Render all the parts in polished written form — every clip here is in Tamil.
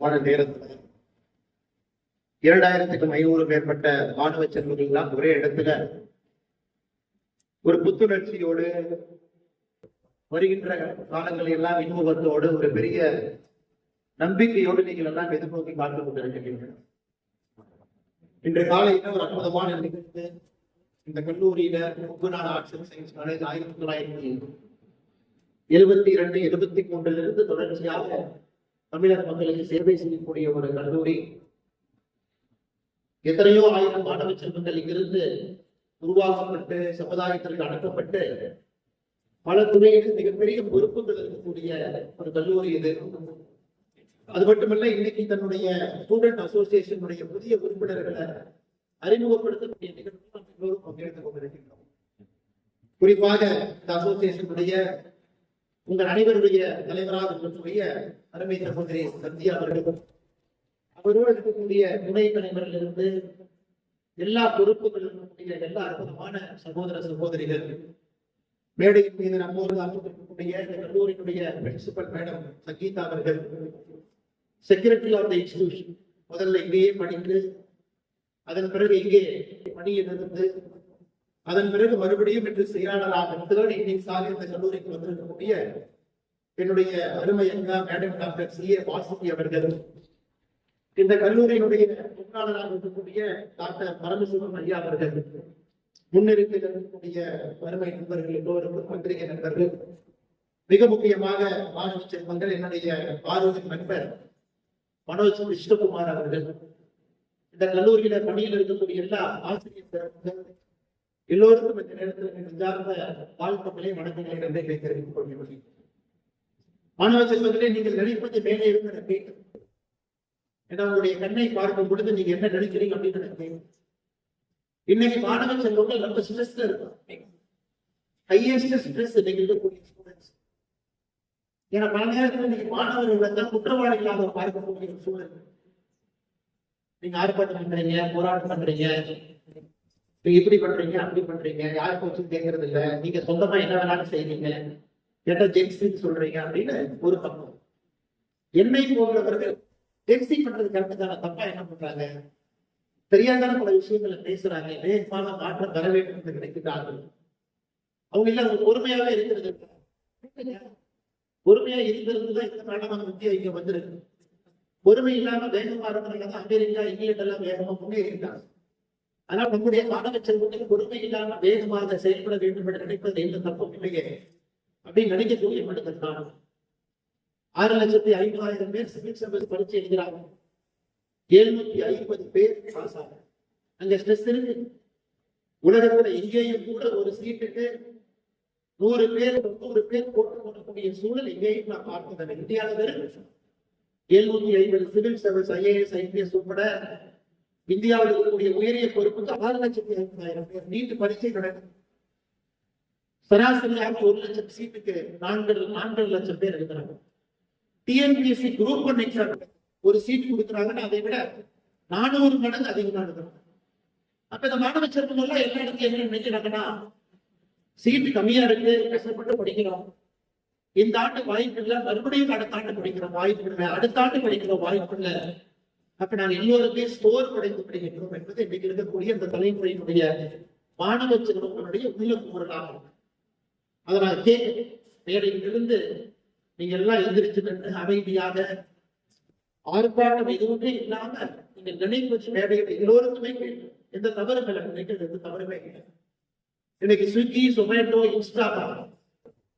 நேரத்தில் 2500 மேற்பட்ட மாணவ செல்வங்கள்லாம் ஒரே இடத்துல ஒரு புத்துணர்ச்சியோடு வருகின்ற காலங்கள் எல்லாம் இன்முகத்தோடு ஒரு பெரிய நம்பிக்கையோடு நீங்கள் எல்லாம் எதிர்நோக்கி பார்த்துக் கொண்டிருக்கிறீர்கள். இன்று காலையில ஒரு அற்புதமான நிகழ்வு. இந்த கல்லூரியில முக்குநாடு ஆர்ட்ஸ் அண்ட் சயின்ஸ் காலேஜ் 1972, 73 தொடர்ச்சியாக தமிழக மக்களுக்கு சேவை செய்யக்கூடிய ஒரு கல்லூரி. எத்தனையோ ஆயிரம் மாணவ செல்வங்கள் இங்கிருந்து உருவாக்கப்பட்டு சமுதாயத்திற்கு அடக்கப்பட்டு பல துறைகளில் மிகப்பெரிய பொறுப்புகள் இருக்கக்கூடிய ஒரு கல்லூரி இது. அது மட்டுமல்ல, இன்னைக்கு தன்னுடைய ஸ்டூடெண்ட் அசோசியேஷனுடைய புதிய உறுப்பினர்களை அறிமுகப்படுத்தக்கூடிய நிகழ்வு எல்லோரும் பங்கெடுத்துக் கொண்டிருக்கின்றோம். குறிப்பாக இந்த அசோசியேஷனுடைய உங்கள் அனைவருடைய தலைவராக இருக்கக்கூடிய அருமை சகோதரி சந்தியா அவர்கள், அவரோடு இருக்கக்கூடிய துணை தலைவரிலிருந்து எல்லா பொறுப்புகளும் இருக்கக்கூடிய எல்லா அற்புதமான சகோதர சகோதரிகள், மேடையின் மீது நம்மோடு அமர்ந்திருக்கக்கூடிய இந்த கல்லூரியினுடைய பிரின்சிபல் மேடம் சங்கீதா அவர்கள், செக்ரட்டரி ஆஃப் த இன்ஸ்டிடியூஷன், முதல்ல இங்கேயே படித்து அதன் பிறகு இங்கே பணியில் இருந்து அதன் பிறகு மறுபடியும் இன்று செயலாளராக இந்த கல்லூரிக்கு வந்திருக்கக்கூடிய என்னுடைய அருமை அண்ணா மேடம் டாக்டர் சி.ஏ. வாசுகி அவர்கள், இந்த கல்லூரியினுடைய பொருளாளராக இருக்கக்கூடிய டாக்டர் பரமசிவம் ஐயா அவர்கள், முன்னிறுத்தில் இருக்கக்கூடிய வறுமை நண்பர்கள் எல்லோரும் பத்திரிகை நண்பர்கள், மிக முக்கியமாக மாணவ செல்வங்கள் என்னுடைய ஆரோக்கிய நண்பர் மனோஜ் கிருஷ்ணகுமார் அவர்கள், இந்த கல்லூரியில பணியில் இருக்கக்கூடிய எல்லா ஆசிரியர்கள் எல்லோருக்கும் இந்த நேரத்தில் சார்ந்த வாழ்த்துக்களை வணக்கங்களை நன்றிகளை தெரிவித்துக் கொள்கிறேன். மாணவ செல்வங்களே, நீங்கள் நினைப்பது மேலே இருந்து நினைப்பீங்க. ஏன்னா உங்களுடைய கண்ணை பார்க்கும் பொழுது நீங்க என்ன நினைக்கிறீங்க அப்படின்னு நினைப்பீங்க. இன்னைக்கு மாணவ செல்வங்கள் ரொம்ப ஸ்ட்ரெஸ்ல இருக்கும். ஹையஸ்ட் ஸ்ட்ரெஸ் இன்னைக்கு இருக்கக்கூடிய ஸ்டூடெண்ட்ஸ். ஏன்னா பல நேரத்தில் இன்னைக்கு மாணவர்கள் தான் குற்றவாளிகளாக பார்க்கக்கூடிய ஒரு சூழல். நீங்க ஆர்ப்பாட்டம் பண்றீங்க, போராட்டம் பண்றீங்க, நீங்க இப்படி பண்றீங்க அப்படி பண்றீங்க, யாருக்கு வச்சு கேட்கறது இல்லை, நீங்க சொந்தமா என்ன வேணாலும் செய்றீங்க, கேட்ட ஜென்சின்னு சொல்றீங்க அப்படின்னு ஒரு பக்கம். என்னை போன்றவர்கள் ஜென்சி பண்றது கரெக்டு தானே, தப்பா என்ன பண்றாங்க, தெரியாதான பல விஷயங்களை பேசுறாங்க, வேகமான மாற்றம் வர வேண்டும் என்று நினைக்கிறார்கள். அவங்க இல்ல பொறுமையாவே இருக்கிறது. பொறுமையா இருந்திருந்துதான் இந்த நாடான இந்தியா இங்க வந்திருக்கு. பொறுமை இல்லாம வேகமா இருக்கிறதுனால அமெரிக்கா, இங்கிலாந்து எல்லாம் வேகமா முன்னேறி இருக்காங்க. ஆனால் நம்முடைய மாணவ செல்வங்கள் பொறுமை இல்லாம வேகமாக செயல்பட வேண்டும் என்று நினைப்பது எந்த தப்பும் இல்லையே அப்படின்னு நினைக்கக்கூடிய மட்டும் காரணம். 6,50,000 பேர் சிவில் சர்வீஸ் பரீட்சை எழுதுறாங்க. 750 பேர் பாஸ் ஆகும். அங்க ஸ்ட்ரெஸ் இருக்கு. உலகத்துல எங்கேயும் கூட ஒரு சீட்டுக்கு 100 பேர் 90 பேர் போட்டு கொள்ளக்கூடிய சூழல் எங்கேயும் நான் பார்த்ததில்லை. இந்தியாவில் வெறும் 750 சிவில் சர்வீஸ் IAS IPS உட்பட இந்தியாவில் இருக்கக்கூடிய உயரிய பொறுப்புக்கு 6,50,000 பேர் நீட்டு பரீட்சை நடக்கும். சராசரியாக 1 லட்சம் சீட்டுக்கு 4 லட்சம் பேர் எழுதுறாங்க. TNPSC குரூப் 1 எக்ஸாம் ஒரு சீட் கொடுக்குறாங்கன்னா அதை விட 400 மடங்கு அதிகமா இருக்கிறோம். அப்ப இந்த மாணவ செல்வங்கள்லாம் எல்லா இடத்துலையும் என்ன நினைக்கிறாங்கன்னா, சீட்டு கம்மியா இருக்கு, கஷ்டப்பட்டு படிக்கிறோம், இந்த ஆண்டு வாய்ப்பு இல்லை, மறுபடியும் அடுத்த ஆண்டு படிக்கிறோம் வாய்ப்பு இல்லை, அடுத்த ஆண்டு படிக்கிறோம் வாய்ப்பு இல்லை, அப்ப நாங்கள் எல்லோருமே ஸ்கோர் படைத்து படிக்கின்றோம் என்பது இன்னைக்கு இருக்கக்கூடிய இந்த தலைமுறையினுடைய மாணவ செல்வங்களுடைய உள்ளுணர்வாகும். அதை நான் மேடையிலிருந்து நீங்க எல்லாம் எந்திரிச்சு நின்று அமைதியாக ஆர்ப்பாட்டம் எதுவுமே இல்லாம நீங்க நினைவு மேடைகள் எல்லோருக்குமே எந்த தவறும் இல்லை, நினைக்கிறது எந்த தவறுமே இல்லை. இன்னைக்கு ஸ்விக்கி, சொமேட்டோ, இன்ஸ்டாகிராம்,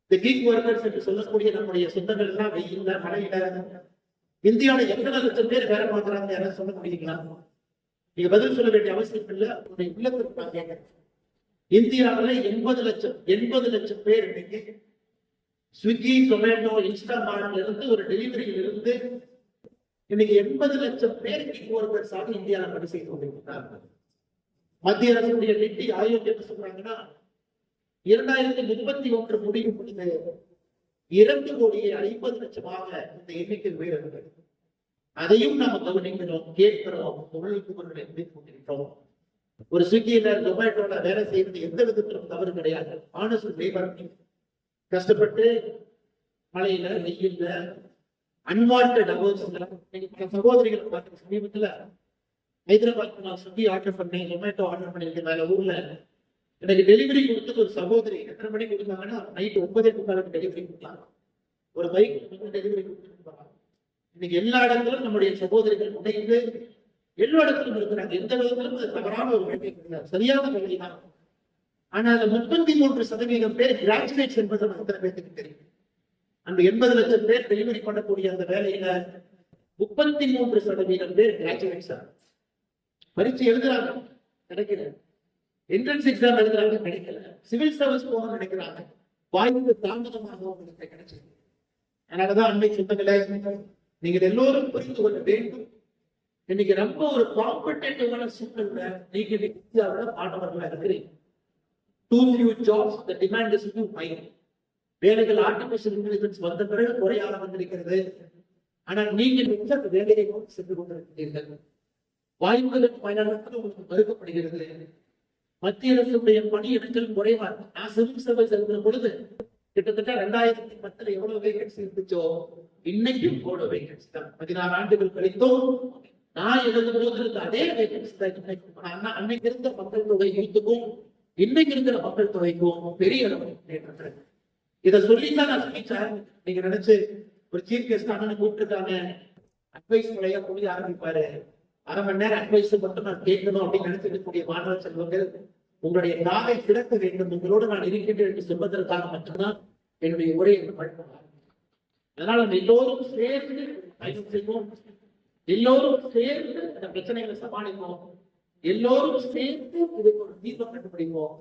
இந்த கீக் ஒர்க்கர்ஸ் என்று சொல்லக்கூடிய நம்முடைய சொந்தங்கள் எல்லாம் வெயில்ல மழையில இந்தியாவில் எத்தனை லட்சம் பேர் வேலை பார்க்கிறாங்க யாராவது சொல்ல முடியுங்களா? நீங்க பதில் சொல்ல வேண்டிய அவசியம் இல்லை. உங்களுடைய இல்லத்திற்கு நான் கேட்கிறேன். இந்தியாவில் 80 லட்சம் பேர் இன்னைக்கு ஸ்விக்கி, சொமேட்டோ, இன்ஸ்டாகிராம்ல இருந்து ஒரு டெலிவரியில் இருந்து இன்னைக்கு 80 லட்சம் பேர் கீக் ஒர்க்கர்ஸாக இந்தியாவில் பணி செய்து கொண்டிருக்கிறார்கள். மத்திய அரசுடைய நிதி ஆயோக் என்ன சொல்றாங்கன்னா, 2031 முடிவு பொழுது 2,50,00,000 இந்த எண்ணிக்கை உயர்கிறது. அதையும் நாம கவனிக்கிறோம், கேட்கிறோம், தொழிலுக்கு கொண்டிருக்கிறோம். ஒரு ஸ்விக்கியில, ஜொமேட்டோல வேலை செய்யறது எந்த விதத்திலும் தவறு கிடையாது. ஆனஸ்ட் லேபர் கஷ்டப்பட்டு மழையில வெயில்ல அன்வான்டட் அவர்ஸ். நீங்க சகோதரிகளை பார்த்து சமீபத்துல ஹைதராபாத் நான் ஸ்விக்கி ஆர்டர் பண்ணேன், ஜொமேட்டோ ஆர்டர் பண்ணிருக்கேன். வேற ஊர்ல எனக்கு டெலிவரி கொடுத்தது ஒரு சகோதரி. எத்தனை மணிக்கு கொடுத்தாங்கன்னா நைட் 9:45 டெலிவரி கொடுத்தாங்க. ஒரு பைக் டெலிவரி கொடுத்துருப்பாங்க. இன்னைக்கு எல்லா இடங்களும் நம்முடைய சகோதரிகள் உடைந்து எல்லா இடத்திலும் இருக்கிறாங்க. எந்த விதத்திலும் அது தவறான ஒரு வேலை கிடையாது, சரியான வேலை தான். ஆனா அந்த 33% பேர் கிராஜுவேட்ஸ் என்பது அத்தனை பேருக்கு தெரியும். அந்த 80 லட்சம் பேர் டெலிவரி பண்ணக்கூடிய அந்த வேலையில 33% பேர் கிராஜுவேட்ஸ். பரீட்சை எழுதுறாங்க, கிடைக்கல. என்ட்ரன்ஸ் எக்ஸாம் எழுதுறாங்க, கிடைக்கல. சிவில் சர்வீஸ் போக நினைக்கிறாங்க, வாய்ப்பு தாமதமாக உங்களுக்கு கிடைச்சது. அதனாலதான் அன்னை சொந்தங்களே, நீங்கள் எல்லோரும் புரிந்து கொள்ள வேண்டும். இன்னைக்கு ரொம்ப ஒரு காம்படேட்டிவான சூழ்நிலை நீங்க இந்தியாவில் மாணவர்களா இருக்கிறீங்க. Too few jobs, the demand is too high. வேலைகள் ஆர்டிபிஷியல் இன்டெலிஜென்ஸ் வந்த பிறகு குறையாக வந்திருக்கிறது. ஆனால் நீங்கள் அந்த வேலையை நோக்கி சென்று கொண்டிருக்கிறீர்கள். வாய்ப்புகளுக்கு பயனாளர்கள் உங்களுக்கு மறுக்கப்படுகிறது. மத்திய அரசுடைய பணியிடங்கள் குறைவா. நான் சிவில் சர்வீஸ் எழுதுற பொழுது கிட்டத்தட்ட 2010 எவ்வளவு வேகன்சி இருந்துச்சோ இன்னைக்கும் அவ்வளவு வேகன்சி தான். 16 ஆண்டுகள் கழித்தும் நான் எழுதும் போது இருந்த அதே வேகன்சி தான். அன்னைக்கு இருந்த மக்கள் தொகை யூத்துக்கும் இன்னைக்கு இருக்கிற மக்கள் தொகைக்கும் பெரிய அளவு. இதை சொல்லித்தான் நான் சொல்லிச்சேன். நீங்க நினைச்சு ஒரு சீஃப் கெஸ்ட் ஆனு கூப்பிட்டுருக்காங்க, அட்வைஸ் முறையா புரிய ஆரம்பிப்பாரு. அரை மணி நேரம் அட்வைஸ் மட்டும் நான் கேட்கணும் அப்படின்னு நினைச்சிருக்கக்கூடிய மாணவ செல்வங்கள், உங்களுடைய நாளை கிடக்க வேண்டும், உங்களோடு நான் இருக்கின்றேன் என்று சொல்வதற்காக மட்டும்தான் என்னுடைய உரையை பழக்கம். அதனால நம்ம எல்லோரும் சேர்ந்து பயணம் செய்வோம், எல்லோரும் சேர்ந்து அந்த பிரச்சனைகளை சமாளிப்போம், எல்லோரும் சேர்ந்து இதுக்கு ஒரு தீர்வு கண்டுபிடிப்போம்,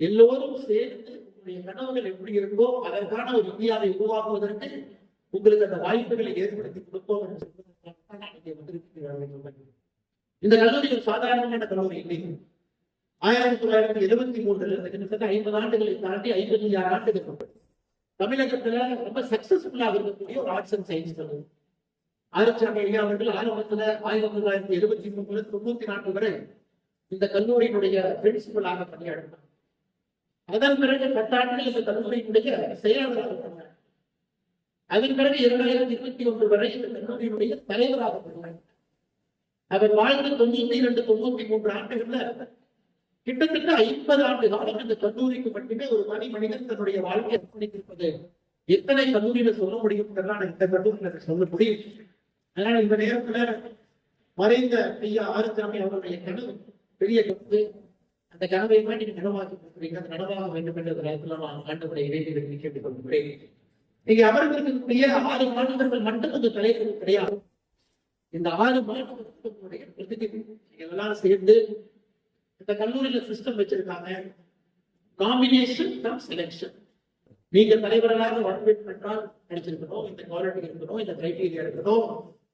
எல்லோரும் சேர்ந்து உங்களுடைய கனவுகள் எப்படி இருக்கோ அதற்கான ஒரு இந்தியாவை உருவாக்குவதற்கு உங்களுக்கு அந்த வாய்ப்புகளை ஏற்படுத்தி கொடுப்போம் என்று சொல்வதற்காக இந்த கல்லூரி ஒரு சாதாரணமான கல்லூரி இல்லை. 1973 கிட்டத்தட்ட 50 ஆண்டுகளை தாண்டி 56 ஆண்டுகள் தமிழகத்துல ரொம்ப சக்சஸ்ஃபுல்லாக இருக்கக்கூடிய ஒரு ஆர்ட்ஸ் அண்ட் சயின்ஸ் கல்லூரி. ஆதிச்சாமி ஐயா அவர்கள் ஆரம்பத்துல 1973 94 வரை இந்த கல்லூரியினுடைய பிரின்சிபலாக பணியாற்றினார். அதன் பிறகு 10 ஆண்டுகள் இந்த கல்லூரியினுடைய செயலாளராக பண்ணார். அதன் பிறகு 2021 வரை இந்த கல்லூரியினுடைய தலைவராக பண்ணார். அவர் வாழ்ந்த 92 93 ஆண்டுகள்ல கிட்டத்தட்ட 50 ஆண்டு காலம் இந்த கல்லூரிக்கு மட்டுமே ஒரு மனிதன் தன்னுடைய வாழ்க்கையை அர்ப்பணித்திருப்பது எத்தனை கல்லூரியில சொல்ல முடியும் இந்த கல்லூரியில சொல்ல முடியும். அதனால இந்த நேரத்துல மறைந்த ஐயா ஆறுசாமி அவருடைய கனவு பெரிய கனவு. அந்த கனவை நீங்க நனவாக்கி கொடுக்குறீங்க. அந்த நனவாக வேண்டும் என்ற நேரத்துல நான் ஆண்டவரை இடைவெளி கேட்டுக் கொள்கிறேன். நீங்க அமர்ந்திருக்கக்கூடிய 6 மாணவர்கள் மட்டும் அந்த தலைவர்கள் கிடையாது. இந்த 6 மாணவர்களுடைய எல்லாரும் சேர்ந்து இந்த கல்லூரியில சிஸ்டம் வச்சிருக்காங்க. Combination come selection. நீங்க தலைவர்களாக வரவேற்பு பெற்றால் நினைச்சிருக்கணும், இந்த குவாலிட்டி இருக்கணும், இந்த கிரைட்டீரியா இருக்கணும்.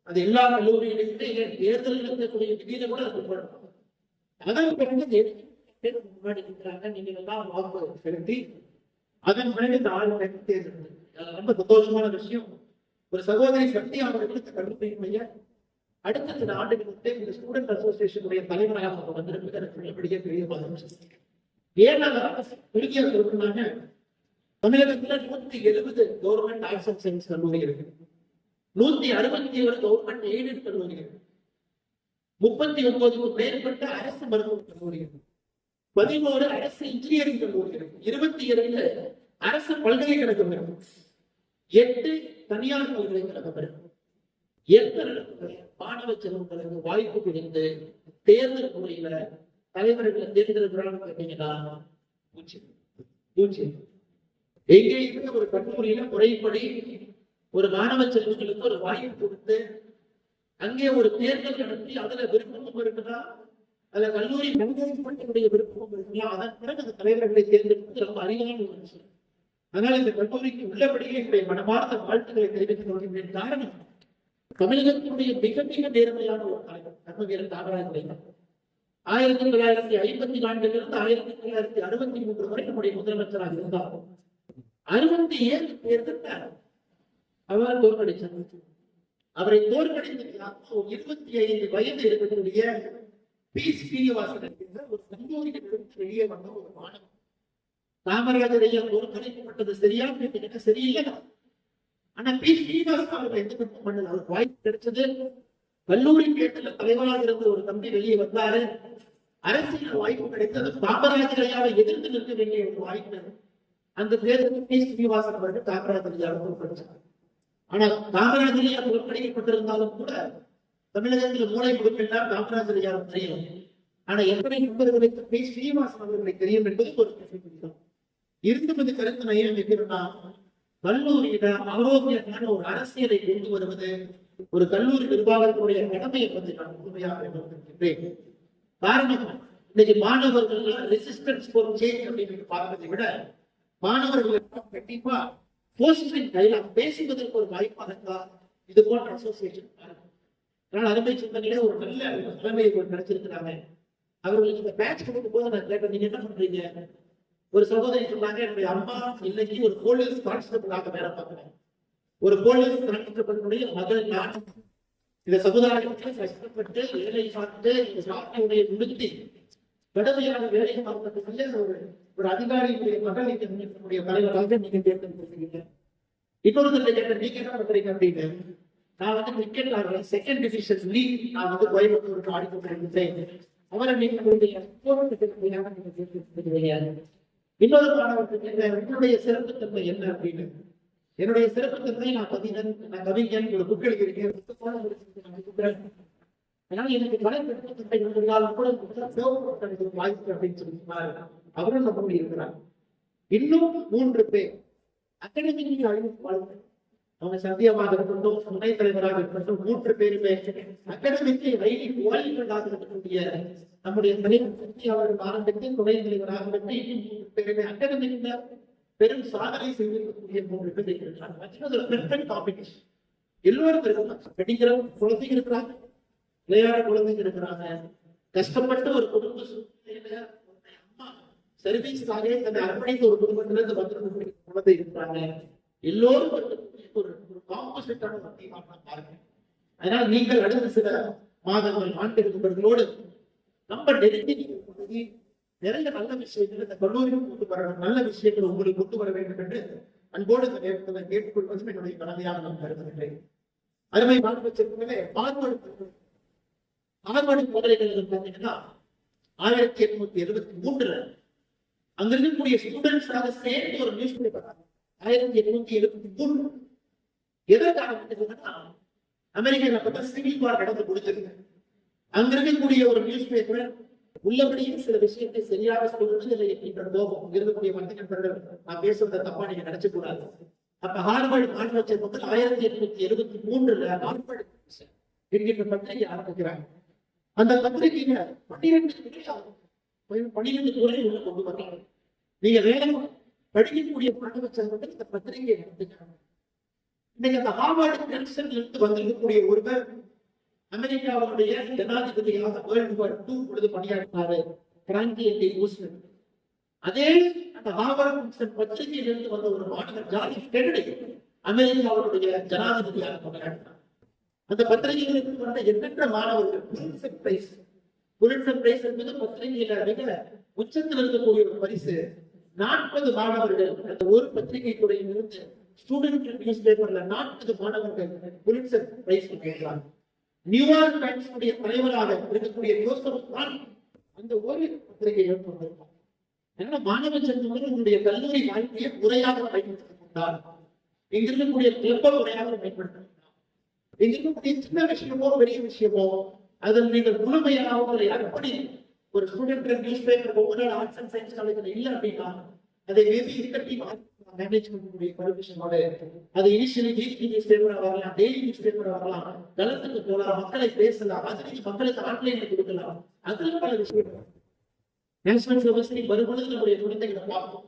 அது எல்லா கல்லூரியிலுமே தேர்தல் இருக்கக்கூடிய விதியில கூட அது பண்ணணும். அதன் பிறகு முன்னாடி இருக்கிறாங்க, நீங்க எல்லாம் வாக்கு செலுத்தி அதன் பிறகு இந்த 6 தேர்தல். ரொம்ப சந்தோஷமான விஷயம். ஒரு சகோதரி சக்தி அவர்களுக்கு கல்லூரியினுடைய அடுத்த சில ஆண்டுகளுக்கு இந்த ஸ்டூடெண்ட் அசோசியேஷனுடைய தலைவராக அவங்க வந்திருப்பது எனக்கு மிகப்பெரிய பெரிய மகிழ்ச்சி. ஏன்னா பெருகிய சொல்றாங்க, தமிழகத்துல 170 கவர்மெண்ட் ஆர்ட்ஸ் அண்ட் சயின்ஸ் கல்லூரி இருக்கு, 161 கவர்மெண்ட் எய்டட் கல்லூரி இருக்கு, 39க்கும் மேற்பட்ட அரசு மருத்துவ கல்லூரி இருக்கு, 11 அரசு இன்ஜினியரிங் கல்லூரி இருக்கு, 22 அரசு பல்கலைக்கழகம் இருக்கு, 8 தனியார் பல்கலைக்கழகம் இருக்கு. மாணவ செல்வங்களுக்கு வாய்ப்பு கொடுத்து தேர்தல் முறையில தலைவர்களை தேர்ந்தெடுக்கிறாங்க கேட்டீங்கன்னா எங்கேயுமே ஒரு கல்லூரியில முறைப்படி ஒரு மாணவ செல்வங்களுக்கு ஒரு வாய்ப்பு கொடுத்து அங்கே ஒரு தேர்தல் நடத்தி அதுல விருப்பமும் இருக்குதா, அதுல கல்லூரி மேனேஜ்மெண்ட்டுடைய விருப்பமும் இருக்குல்ல, அதன் பிறகு அந்த தலைவர்களை தேர்ந்தெடுப்பது ரொம்ப அரிதான ஒரு விஷயம். அதனால இந்த கல்லூரிக்கு உள்ளபடியே என்னுடைய மனமார்ந்த வாழ்த்துக்களை தெரிவித்துக் கொள்கின்றேன். காரணம், தமிழகத்தினுடைய மிக மிக நேர்மையான ஒரு தலைவர் கர்மவீரர் காமராஜர். 1954 1963 வரை நம்முடைய முதலமைச்சராக இருந்தார். 67 தேர்தல் அவர் தோற்கடித்தார். அவரை தோற்கடித்த 25 வயது இருக்கக்கூடிய பி. ஸ்ரீனிவாசன் என்ற ஒரு கல்லூரியிலிருந்து வெளியே வந்த ஒரு மாணவன். காமராஜர் ஐயா தோற்கடிக்கப்பட்டது சரியா கேட்டீங்கன்னா சரியில்லை. ஆனா பி ஸ்ரீனிவாசன் அவர்கள் எந்த விருப்பம் பண்ணல. அவருக்கு வாய்ப்பு கிடைச்சது. கல்லூரி கேட்டுல தலைவராக இருந்த ஒரு தம்பி வெளியே வந்தாரு. அரசியல் வாய்ப்பு கிடைத்தது. காமராஜர் ஐயாவை எதிர்த்து நிற்க வேண்டிய ஒரு வாய்ப்பு. அந்த தேர்தலில் பி ஸ்ரீனிவாசன் அவர்கள் காமராஜர் ஐயாவை தோற்கடிச்சார். ஆனால் காமராஜர் ஐயா தோற்கடிக்கப்பட்டிருந்தாலும் கூட தமிழகத்தில் மூளை முழுக்கெல்லாம் காமராஜர் ஐயா தெரியும். ஆனா எத்தனை நண்பர்களுக்கு பி ஸ்ரீனிவாசன் அவர்களை தெரியும் என்பது ஒரு கேள்வி. இருந்தது கருத்து நான் ஏன் வைக்கிறேன்னா, கல்லூரியில ஆரோக்கியமான ஒரு அரசியலை கொண்டு வருவது ஒரு கல்லூரி நிர்வாகத்துடைய கடமையை பற்றி நான் உண்மையாக இருக்கின்றேன். காரணம், இன்னைக்கு மாணவர்கள் ரெசிஸ்டன்ஸ் ஃபார் சேஞ்ச் அப்படின்னு பார்ப்பதை விட மாணவர்கள் கண்டிப்பா போஸ்டிங் டைலாக் பேசுவதற்கு ஒரு வாய்ப்பாக இது போன்ற அசோசியேஷன். அதனால அருமை சிந்தனையில ஒரு நல்ல தலைமையை கிடைச்சிருக்கிறாங்க. அவர்களுக்கு இந்த பேட்ச் கொடுக்கும் போது நான் கேட்டேன், நீங்க என்ன பண்றீங்க? ஒரு சகோதரி சொன்னாங்க, என்னுடைய அம்மா இன்னைக்கு ஒரு போலீஸ் கான்ஸ்டபிளாக வேலை பார்க்கிறேன். ஒரு போலீஸ் கான்ஸ்டபிளுடைய மகள் நான். இந்த சமுதாயத்தில் கஷ்டப்பட்டு வேலை பார்த்து இந்த சாட்டையுடைய நிறுத்தி கடமையான வேலையை பார்க்கக்கூடிய ஒரு அதிகாரியுடைய மகள் நம்முடைய தலைவராக நீங்க தேர்ந்தெடுத்திருக்கீங்க. இன்னொருத்தர் கேட்ட, நீங்க என்ன பண்றீங்க அப்படின்னு. நான் வந்து கிரிக்கெட் ஆடுறேன், செகண்ட் டிவிஷன் லீக் நான் வந்து கோயம்புத்தூருக்கு ஆடிக்கொண்டிருந்தேன். அவரை நீங்க இன்னொரு மாணவருக்கு என்னுடைய சிறப்புத்தன்மை என்ன அப்படின்னு. என்னுடைய சிறப்புத்தன்மை நான் கவிஞன், ஒரு புக் எழுதியிருக்கேன். அதனால எனக்கு கலைப்பட்டை இருந்தாலும் கூட வாய்ப்பு அப்படின்னு சொல்லி அவரும் நம்ப இருக்கிறார். இன்னும் 3 பேர் அகாடமிக் அழிவு அவங்க சத்தியமாக இருக்கட்டும், துணைத் தலைவராக இருக்கட்டும், 3 பேருமே அகாடமிக்கு வைகை குவாலிஃபைடாக இருக்கக்கூடிய நம்முடைய தலைவர் அவர்கள் ஆரம்பித்து துணைத் தலைவராக பேருமே அகாடமிக்ல பெரும் சாதனை செய்திருக்கக்கூடிய 3 பேர் இருக்கிறாங்க. எல்லோரும் இருக்கிறாங்க. படிக்கிறவங்க குழந்தைங்க இருக்கிறாங்க, விளையாட குழந்தைங்க இருக்கிறாங்க. கஷ்டப்பட்டு ஒரு குடும்ப சூழ்நிலையில அம்மா சர்வீஸாக தன்னை அர்ப்பணித்த ஒரு குடும்பத்திலிருந்து வந்து குழந்தை இருக்கிறாங்க. எல்லோரும் ஒரு காம்போசிட்டான சத்தியமாக பாருங்க. அதனால் நீங்கள் அடுத்த சில மாதங்கள் ஆண்டுகளோடு நம்ம நெருங்கி நிறைய நல்ல விஷயங்கள் இந்த கல்லூரியில் கொண்டு வர நல்ல விஷயங்கள் உங்களுக்கு கொண்டு வர வேண்டும் என்று அன்போடு இந்த நேரத்தில் கேட்டுக்கொள்வதும் என்னுடைய கடமையாக நான் கருதுகின்றேன். அருமை மாணவ செல்வங்களே, ஆர்வாடு பல்கலைக்கழகம் பார்த்தீங்கன்னா 1873 அங்க இருக்கக்கூடிய ஸ்டூடெண்ட்ஸாக சேர்ந்து ஒரு நியூஸ் பேப்பர் 1873 எதற்காக அமெரிக்கா சிவில் வார் நடந்து கொடுத்திருக்கு. அங்க இருக்கக்கூடிய ஒரு நியூஸ் பேப்பர் உள்ளபடியும் சில விஷயத்தை சரியாக சொல்றது என்ற கோபம் இருக்கக்கூடிய மனிதர்கள் நான் பேசுறத தப்பா நீங்க நினைச்சு கூடாது. அப்ப ஹார்வர்டு மாணவர் சேர்ந்து 1873 ஹார்வர்டு என்கின்ற பத்திரிகை ஆரம்பிக்கிறாங்க. அந்த பத்திரிகையில 12 துறை உள்ள கொண்டு வர்றாங்க. நீங்க வேலை படிக்கக்கூடிய மாணவ செல்வங்கள் இந்த பத்திரிகையை நடத்துக்கிறாங்க. இன்னைக்கு அந்த ஹார்வர்டு கன்சல்ல இருந்து வந்திருக்கக்கூடிய ஒருவர் அமெரிக்காவுடைய ஜனாதிபதியாக வேர்ல்டு வார் 2 பொழுது பணியாற்றினாரு, பிராங்க்லின் டி ரூஸ்வெல்ட். அதே அந்த ஹார்வர்டு பத்திரிகையிலிருந்து வந்த ஒரு மாணவர் ஜான் எஃப் கென்னடி அமெரிக்காவுடைய ஜனாதிபதியாக பணியாற்றினார். அந்த பத்திரிகைகளுக்கு வந்த எண்ணற்ற மாணவர்கள் புலிட்சர் பிரைஸ் என்பது பத்திரிகையில மிக உச்சத்தில் இருக்கக்கூடிய ஒரு பரிசு. 40 மாணவர்கள் அந்த ஒரு பத்திரிகை துறையில் இருந்து ஸ்டூடெண்ட் நியூஸ் பேப்பர்ல 40 மாணவர்கள் புலிட்சர் பிரைஸ் பெற்றார். நியூயார்க் டைம்ஸ் தலைவராக இருக்கக்கூடிய யோசப் கான் அந்த ஒரு பத்திரிகையை கொண்டிருந்தார். அதனால மாணவ செல்வங்கள் உங்களுடைய கல்லூரி வாழ்க்கையை முறையாக பயன்படுத்திக் கொண்டார். இங்க இருக்கக்கூடிய கிளப்ப முறையாக பயன்படுத்தினார். இங்க இருக்கக்கூடிய சின்ன விஷயமோ பெரிய விஷயமோ அதில் நீங்கள் முழுமையாக அவங்களை அர்ப்பணி ஒரு ஸ்டூடெண்ட் நியூஸ் பேப்பர் ஒவ்வொரு ஆர்ட்ஸ் அண்ட் சயின்ஸ் காலேஜ்ல இல்லை அப்படின்னா அதை மேனேஜ் பண்ணக்கூடிய பர்மிஷனோட அது இனிஷியலி வீக்லி நியூஸ் பேப்பரா வரலாம், டெய்லி நியூஸ் பேப்பரா வரலாம், களத்துக்கு போகலாம், மக்களை பேசலாம், அது மக்களுக்கு ஆன்லைன்ல கொடுக்கலாம். அதுல பல விஷயம் நேஷனல் செமஸ்டரி வரும்பொழுது நம்முடைய குழந்தைகளை பார்ப்போம்.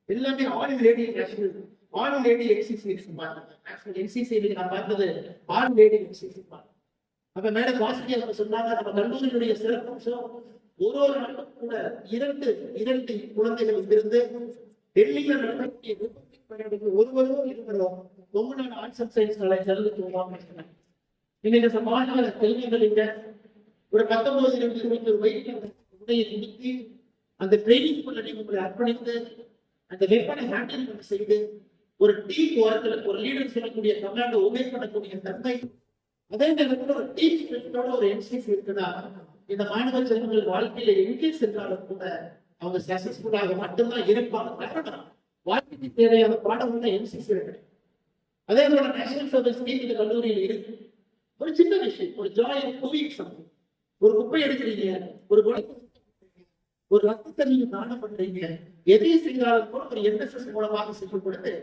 எல்லாமே all lady national all lady XEC national NCC நான் பார்த்தது ஆல் லேடி எக்ஸிசி. அப்ப மேடம் வாசிக்க சொன்னாங்க, நம்ம கல்லூரியுடைய சிறப்பம்சம் ஒரு நாளும் கூட இரண்டு குழந்தைகள் இருந்து டெல்லியில நடக்கக்கூடிய ஒருவரோ இருவரோ Tamil Nadu arts and science college இன்னைக்கு மாணவ கல்விகள் இங்க ஒரு 19-21 வயதில் உடைய நிறுத்தி அந்த ட்ரைனிங் உங்களை அர்ப்பணித்து அந்த வெப்பனை ஹேண்டில் செய்து ஒரு டீம் ஓரத்துல ஒரு லீடர் சொல்லக்கூடிய கமாண்ட் ஒபே பண்ணக்கூடிய தன்மை, அதே நேரத்தில் ஒரு டீம் ஸ்பிரிட்டோட ஒரு என்சிசி இருக்குன்னா இந்த மாணவ செல்வங்கள் வாழ்க்கையில எங்கே சென்றாலும் கூட அவங்க சக்சஸ்ஃபுல்லாக மட்டும்தான் இருப்பாங்க. வாழ்க்கைக்கு தேவையான பாடம் உள்ள என்சிசி இருக்கு. அதே போல நேஷனல் சர்வீஸ் ஸ்கீம் இந்த கல்லூரியில் இருக்கு. ஒரு சின்ன விஷயம், ஒரு ஜாய் ஒரு குப்பை எடுக்கிறீங்க, ஒரு ரத்தத்தை நீங்க தானம் பண்றீங்க, எதையும் செய்தாலும் கூட ஒரு என்எஸ்எஸ் மூலமாக செய்யும் பொழுது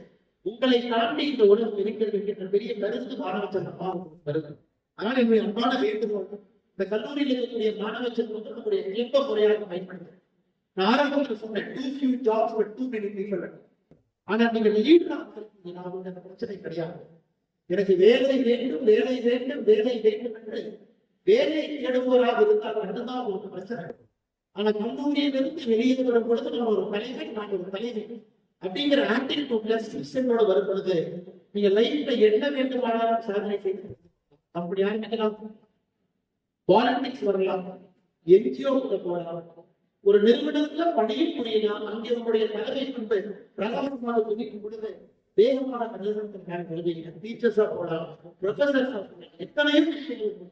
உங்களை தாண்டி இந்த உலகம் இருக்கிறது என்கின்ற பெரிய கருத்து மாணவ செல்வமாக வருது. ஆனால் என்னுடைய அன்பான வேண்டுகோள், இந்த கல்லூரியில் இருக்கக்கூடிய மாணவ செல்வங்களுடைய இயக்க முறையாக பயன்படுத்துகிறேன். நான் ஆரம்பத்தில் சொன்னேன், too few jobs but too many people. ஆனா நீங்க லீடராக பிரச்சனை கிடையாது. எனக்கு வேலை வேண்டும் வேலை வேண்டும் வேலை வேண்டும் என்று வேலை தேடுவோராக இருந்தால் மட்டும்தான் ஒரு பிரச்சனை. ஆனா கல்லூரியிலிருந்து வெளியே வரும் பொழுது நான் ஒரு தலைமை அப்படிங்கிற ஆட்டிடியூட்ல சிஸ்டமோட வரும் பொழுது நீங்க லைஃப்ல என்ன வேண்டுமானாலும் சாதனை செய்து அப்படி யாரும் பாலிடிக்ஸ் வரலாம், என்ஜிஓ போகலாம், ஒரு நிறுவனத்துல பணியில் புரியலாம். அங்கே உங்களுடைய தலைமை கொண்டு பிரகாசமாக துணிக்கும் பொழுது வேகமான நிறுவனத்திற்கான டீச்சர்ஸா போகலாம், ப்ரொஃபசர்ஸா போகலாம், எத்தனையோ விஷயங்கள்.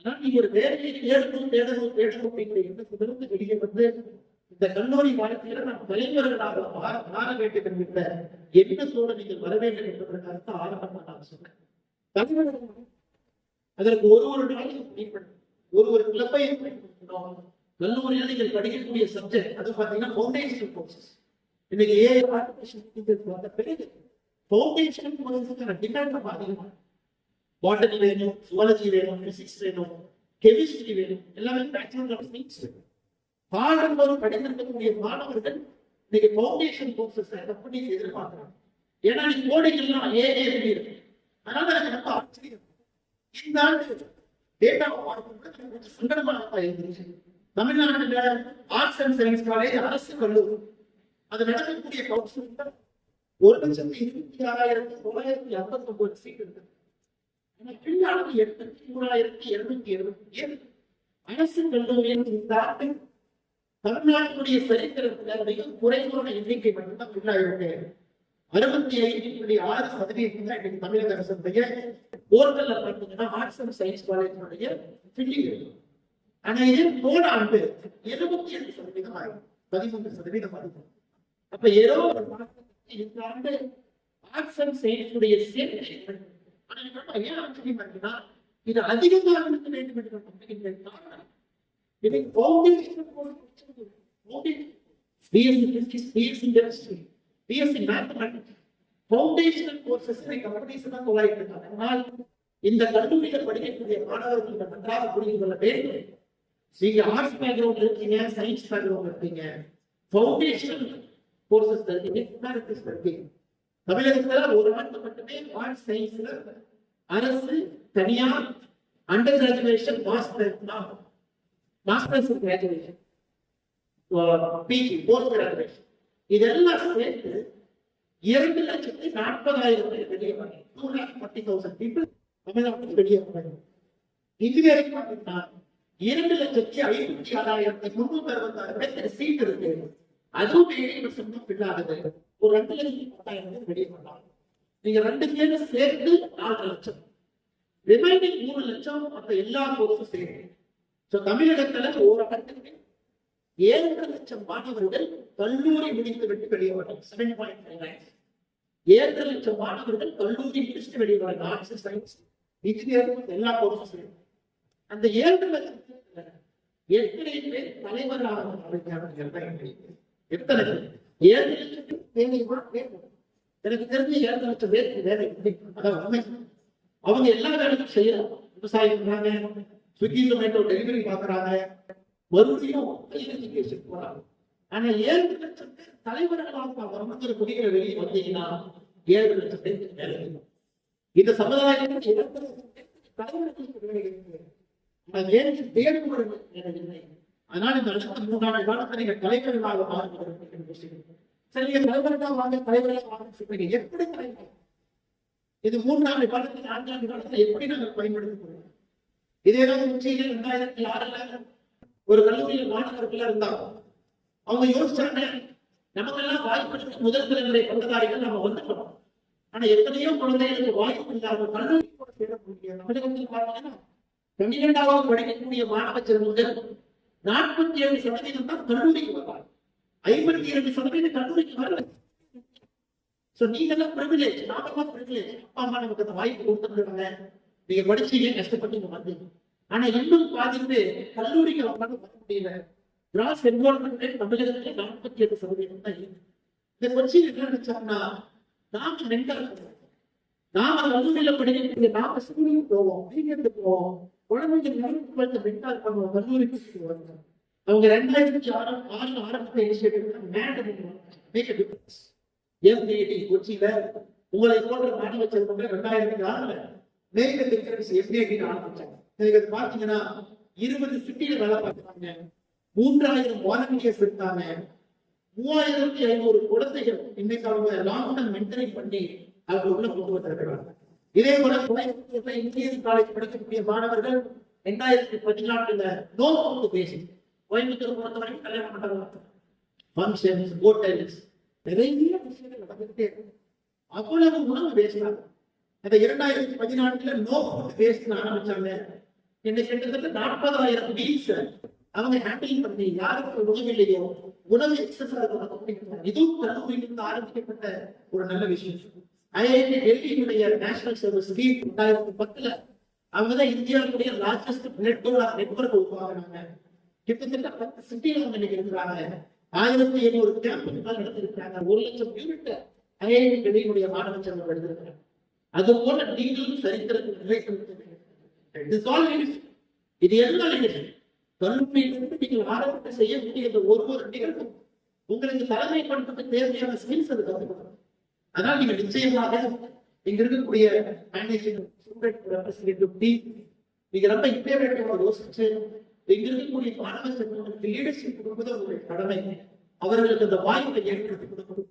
ஆனா நீங்க ஒரு வேலையை தேடணும் அப்படிங்கிற எண்ணத்திலிருந்து வெளியே வந்து இந்த கல்லூரி வாழ்க்கையில நாம் தலைவர்களாக மாற வேண்டும் என்கின்ற எண்ணத்தோடு நீங்கள் வர வேண்டும் என்பதற்காக ஆரம்பமாக நான் சொன்னேன். தலைவர்கள் அதற்கு ஒரு நாளைக்கு ஒரு கிளப்பை பயன்படுத்தணும். கல்லூரியில் நீங்கள் படிக்கக்கூடிய சப்ஜெக்ட் அது பாத்தீங்கன்னா ஃபவுண்டேஷன் கோர்சஸ். இன்னைக்கு ஃபவுண்டேஷன் கோர்ஸுக்கான டிமாண்ட் ரொம்ப அதிகமா. பாட்டனி வேணும், சுவாலஜி வேணும், பிசிக்ஸ் வேணும், கெமிஸ்ட்ரி வேணும், எல்லாமே பேச்சுலர் ஆஃப் சயின்ஸ் வேணும். பாடங்களும் படித்திருக்கக்கூடிய மாணவர்கள் இன்னைக்கு ஃபவுண்டேஷன் கோர்சஸ் கம்பெனி எதிர்பார்க்கிறாங்க. ஏன்னா நீங்க கோடிகள்லாம் இருக்கு. அதனால எனக்கு ரொம்ப ஆச்சரியம். இந்த ஆண்டு டேட்டா பார்க்கும்போது சங்கடமாக இருந்துச்சு. தமிழ்நாட்டில் ஆர்ட்ஸ் அண்ட் சயின்ஸ் காலேஜ் அரசு கல்லூரி அது நடக்கக்கூடிய கவுன்சிலிங் 1,26,959 சீட் இருக்கு. பின்னாடி 83,277 அரசு கல்லூரியில் இந்த ஆண்டு தமிழ்நாட்டுடைய சரித்திரத்தில் மிக குறைவான எண்ணிக்கை மட்டும்தான் பின்னாடி 65.6% தமிழக அரசுடைய போர்ட்டல்ல பார்த்தீங்கன்னா ஆர்ட்ஸ் அண்ட் சயின்ஸ் காலேஜினுடைய ஃபில்லிங் இருக்கு. ஆனா இது போன ஆண்டு 78% ஆகும், 13% ஆகும். அப்ப ஏதோ ஒரு இந்த ஆண்டு ஆர்ட்ஸ் அண்ட் சயின்ஸுடைய சேர்க்கை ஏன் ஆச்சரியம் இருக்குன்னா இது அதிகமாக இருக்க வேண்டும் என்று காரணம் இதை foundation BSc mathematics foundational courses companies தான் போராடிட்டு இருக்காங்க. ஆனால் இந்த கல்லூரியில் படிக்கக்கூடிய மாணவர்கள் நன்றாக புரிந்து கொள்ள வேண்டும். நீங்க ஆர்ட்ஸ் பேக்ரவுண்ட் இருக்கீங்க, சயின்ஸ் பேக்ரவுண்ட் இருக்கீங்க, ஃபவுண்டேஷனல் கோர்சஸ் இருக்கீங்க, ஹியூமனிட்டிஸ் இருக்கீங்க. தமிழகத்துல ஒரு ஆண்டு மட்டுமே ஆர்ட்ஸ் சயின்ஸ்ல அரசு தனியார் under graduation masters graduation PG post graduation இதெல்லாம் சேர்த்து 2,40,000 வெளியே வராங்க. 240,000 people தமிழ்நாட்டுக்கு வெளியே வராங்க. இன்ஜினியரிங் பார்த்தீங்கன்னா 2,56,366 சீட் இருக்கு. அதுவும் 7% இல்லாதது. ஒரு 2,10,000 வெளியே வந்தாங்க. நீங்க 2 பேரும் சேர்த்து 4 லட்சம், ரிமைனிங் 3 லட்சம் மற்ற எல்லா கோர்ஸும் சேர்த்து. தமிழகத்துல ஒரு ஆண்டுக்கு 7 லட்சம் மாணவர்கள் கல்லூரி முடித்து விட்டு வெளியே வராங்க. 7.5 lakhs 7 லட்சம் மாணவர்கள் கல்லூரி முடிச்சுட்டு வெளியே வராங்க. ஆர்ட்ஸ், சயின்ஸ், இன்ஜினியரிங் எல்லா கோர்ஸும் சேர்த்து. அந்த 7 லட்சம் எத்தனை பேர் தலைவராக எத்தனை 7 லட்சம் வேலை எனக்கு தெரிஞ்சு 7 லட்சம் பேருக்கு வேலை. அவங்க எல்லா வேலையும் செய்யறாங்க. விவசாயம் பண்றாங்க, ஸ்விக்கி ஜொமேட்டோ டெலிவரி பாக்குறாங்க, மறுபடியும் எஜுகேஷன் போறாங்க. ஆனா 7 லட்சம் பேர் தலைவர்களாக வரும்போது குடிக்கிற வெளியே வந்தீங்கன்னா 7 லட்சம் பேருக்கு வேலை. இந்த சமுதாயத்தில் தலைவர்களுக்கு வேலை இருக்கு. அதனால இந்த வருஷத்து 3 ஆண்டு காலத்தில் நீங்க தலைவர்களாக மாறுவதற்கு சரி, தலைவர்களாக வாங்க, தலைவர்களாக வாங்க சொல்றீங்க. எப்படி தலைவர் இது 3 ஆண்டு காலத்தில் 4 ஆண்டு காலத்தில் எப்படி நாங்கள் பயன்படுத்த? இதேதான் உச்சியில் 2006 ஒரு கல்லூரியில் மாணவர்கள் இருந்தாங்க. அவங்க யோசிச்சாங்க, நமக்கெல்லாம் வாய்ப்பு முதல் தலைமுறை பட்டதாரிகள் நம்ம வந்துட்டோம். ஆனா எத்தனையோ குழந்தைகளுக்கு வாய்ப்பு இல்லாத கல்லூரி கூட சேரக்கூடிய தமிழகத்தில் பார்த்தீங்கன்னா 12வது படிக்கக்கூடிய மாணவ செல்வங்கள் 47% தான் கல்லூரிக்கு வந்தாங்க. 52% கல்லூரிக்கு வரல. நீங்கெல்லாம் பிரிவிலேஜ், நாமெல்லாம் பிரிவிலேஜ். அப்பா அம்மா நமக்கு அந்த வாய்ப்பு கொடுத்துருக்காங்க, நீங்க படிச்சீங்க, கஷ்டப்பட்டு இங்க வந்தீங்க. ஆனா இன்னும் பாதி பேர் கல்லூரிக்கு அவங்களால வர முடியல. கிராஸ் என்ரோல்மெண்ட் ரேட் தமிழகத்திலே 48% தான் இருக்கு. இதை வச்சு என்ன நினைச்சோம்னா, நாம மென்டல் நாம கல்லூரியில படிக்கக்கூடிய நாம ஸ்கூலுக்கு போவோம், வீட்டுக்கு போவோம், குழந்தைங்க மென்டார் பண்ணுவோம், கல்லூரிக்கு வருவாங்க. அவங்க 2006 ஆரம்பித்த இனிஷியேட்டிவ் MDT கொச்சியில உங்களை போன்ற மாணவ செல்வங்க 2006 மேக் எ டிஃபரன்ஸ் MDT ஆரம்பிச்சாங்க. நீங்க பாத்தீங்கன்னா 20 சிட்டியில வேலை பார்க்கறாங்க, 3000 வாலண்டியர்ஸ் இருக்காங்க, 3500 குழந்தைகள் இன்னைக்கு அவங்க லாங் டர்ம் மென்டரிங் பண்ணி அவங்க உள்ள கொண்டு வந்திருக்கிறாங்க. இதே போல கோயம்புத்தூர்ல இன்ஜினியரிங் காலேஜ் படிக்கக்கூடிய மாணவர்கள் 2014 நோ ஃபுட் பேசிக். கோயம்புத்தூர் பொறுத்தவரைக்கும் கல்யாண மண்டபம், ஃபங்க்ஷன்ஸ், ஹோட்டல்ஸ், நிறைய விஷயங்கள் நடந்துகிட்டே இருக்கு. அவ்வளவு உணவு பேசுறாங்க. அந்த 2014 நோ ஃபுட் வேஸ்ட் ஆரம்பிச்சாங்க. இன்னைக்கு கிட்டத்தட்ட 40,000 மீல்ஸ் அவங்க ஹேண்டில் பண்ணி யாருக்கு உணவு இல்லையோ உணவு எக்ஸஸ் இதுவும் கல்லூரியிலிருந்து ஆரம்பிக்கப்பட்ட ஒரு நல்ல விஷயம். IIT டெல்லியுடைய நேஷனல் சர்வீஸ் ஸ்கீம் 2010 அவங்கதான் இந்தியாவுடைய லார்ஜஸ்ட் பிளட் டோனர் நெட்வொர்க் உருவாக்குறாங்க. கிட்டத்தட்ட 10 சிட்டிகள் அவங்க இன்னைக்கு இருக்கிறாங்க. 1500 கேம்புகள் நடத்திருக்காங்க. 1,00,000 யூனிட் IIT டெல்லியுடைய மாணவ செல்வங்கள் எடுத்திருக்காங்க. அது போல நீங்களும் சரித்திரத்தில் இது எல்லாம் கல்லூரியிலிருந்து நீங்கள் ஆரம்பித்து செய்யக்கூடிய ஒவ்வொரு நிகழ்வும் உங்களுக்கு தலைமை பண்றதுக்கு தேவையான ஸ்கில்ஸ் அது கற்றுக்கணும். அதனால நீங்க நிச்சயமாக இங்க இருக்கக்கூடிய மேனேஜிங் ஸ்டூடெண்ட் ரெப்ரசன்டேட்டிவ் டீம் நீங்க ரொம்ப இன்டர்வேட்டிவா யோசிச்சு இங்க இருக்கக்கூடிய மாணவ செல்வங்களுக்கு லீடர்ஷிப் கொடுப்பது உங்களுடைய கடமை. அவர்களுக்கு அந்த வாய்ப்பை ஏற்படுத்தி கொடுக்கணும்.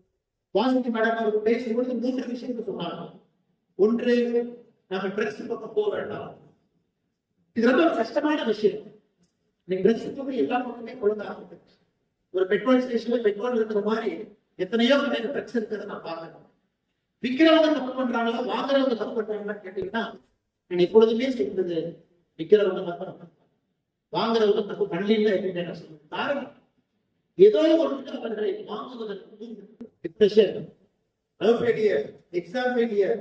வாசுகி மேடம் அவர்கள் பேசும்போது 3 விஷயத்தை சொன்னாங்க. ஒன்று, நம்ம ட்ரெஸ் பக்கம் போக வேண்டாம். இது ரொம்ப கஷ்டமான விஷயம். நீங்க ட்ரெஸ் பக்கம் எல்லா பக்கமே கொழுந்தாக ஒரு பெட்ரோல் ஸ்டேஷன்ல பெட்ரோல் இருக்கிற மாதிரி எத்தனையோ ட்ரெஸ் இருக்கிறத நான் பாக்குறேன். விற்கிறவங்க தப்பு பண்றாங்களா, வாங்குறவங்க தப்பு பண்றாங்களான்னு கேட்டீங்கன்னா நான் எப்பொழுதுமே சொல்றது விற்கிறவங்க தப்பு, வாங்குறவங்க தப்பு பண்ணல அப்படின்னு சொல்லுவேன். காரணம் ஏதோ ஒன்று அவர்களை வாங்குவதற்கு depression, love failure, exam failure,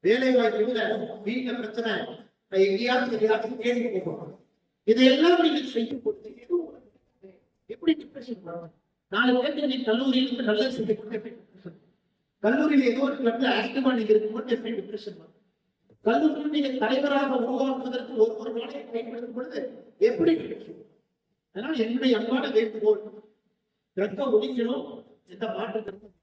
வேலை வாய்ப்பு, வீட்டுல பிரச்சனை, எங்கேயாச்சும் தேடி போகணும். இதையெல்லாம் நீங்க செய்யும் பொழுது எப்படி டிப்ரெஷன் வரும்? 4 பேருக்கு நீங்க கல்லூரியிலிருந்து நல்ல செய்தி கல்லூரியில் ஏதோ ஒரு கிளப்ல ஆக்டிவா நீங்க இருக்கும்போது எப்படி டிப்ரெஷன் வரும்? கல்லூரியில் நீங்க தலைவராக உருவாக்குவதற்கு ஒரு நாளை பயன்படுத்தும் பொழுது எப்படி டிப்ரெஷன்? அதனால என்னுடைய அன்பான வேண்டுகோள், ட்ரக்கை ஒழிக்கணும், எந்த மாற்றத்திற்கும்.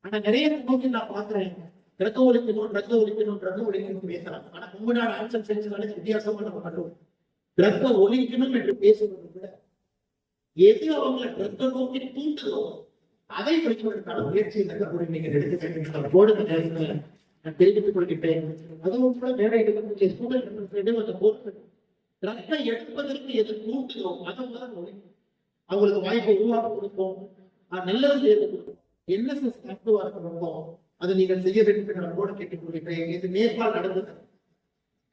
ஆனா நிறைய நோக்கி நான் பாக்குறேன், ட்ரக்கை ஒழிக்கணும் பேசுறாங்க. ஆனா உங்களோட ஆன்சர் செஞ்சதால வித்தியாசமா நம்ம பண்ணுவோம். ட்ரக்கை ஒழிக்கணும் என்று பேசுவது விட எது அவங்களை ட்ரக்கை நோக்கி தூண்டுதோ அதை படிப்பதற்கான முயற்சி நீங்க எடுத்து நான் தெரிவித்துக் கொள்கிட்டேன். அதுவும் கூட வேற எடுக்கக்கூடிய ஸ்டூடெண்ட் ட்ரக்கை எடுப்பதற்கு எது தூண்டுதோ அதை அவங்களுக்கு வாய்ப்பை உருவாக்க கொடுப்போம், நல்லது செய்ய கொடுப்போம். NSS ஆக்டிவா இருக்கணும், அதை நீங்கள் செய்ய வேண்டும் நான் கூட கேட்டுக் கொள்கிறேன். இது நேபாள் நடந்தது.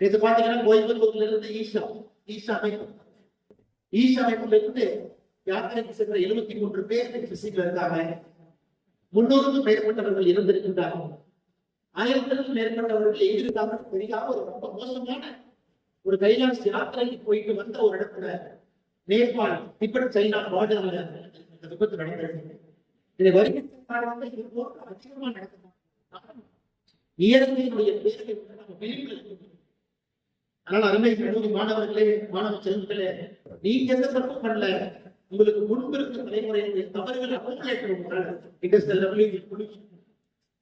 இது பாத்தீங்கன்னா கோயம்புத்தூர்ல இருந்து ஈஷா அமைப்புல இருந்து யாத்திரைக்கு சென்ற 73 பேர் பிசிக்கல் இருக்காங்க. 300க்கும் மேற்பட்டவர்கள் இருந்திருக்கின்றார்கள். 1000க்கும் மேற்பட்டவர்கள் எங்கிருக்காங்க தெரியாம ஒரு ரொம்ப மோசமான ஒரு கைலாஷ் யாத்திரைக்கு போயிட்டு வந்த ஒரு இடத்துல நேபாள் திபெத் சைனா பார்டர்ல இந்த விபத்து நடந்திருக்கு. இதை வருகிறதுக்காக இது போன்ற அதிகமா நடக்குது. இயற்கையினுடைய பேரை நம்ம விளிம்பில் இருக்கு. அதனால அருமை கல்லூரி மாணவர்களே, மாணவ செல்வங்களே, நீங்க எந்த தப்பும் பண்ணல. உங்களுக்கு முன்பு இருக்கிற தலைமுறையினுடைய தவறுகளை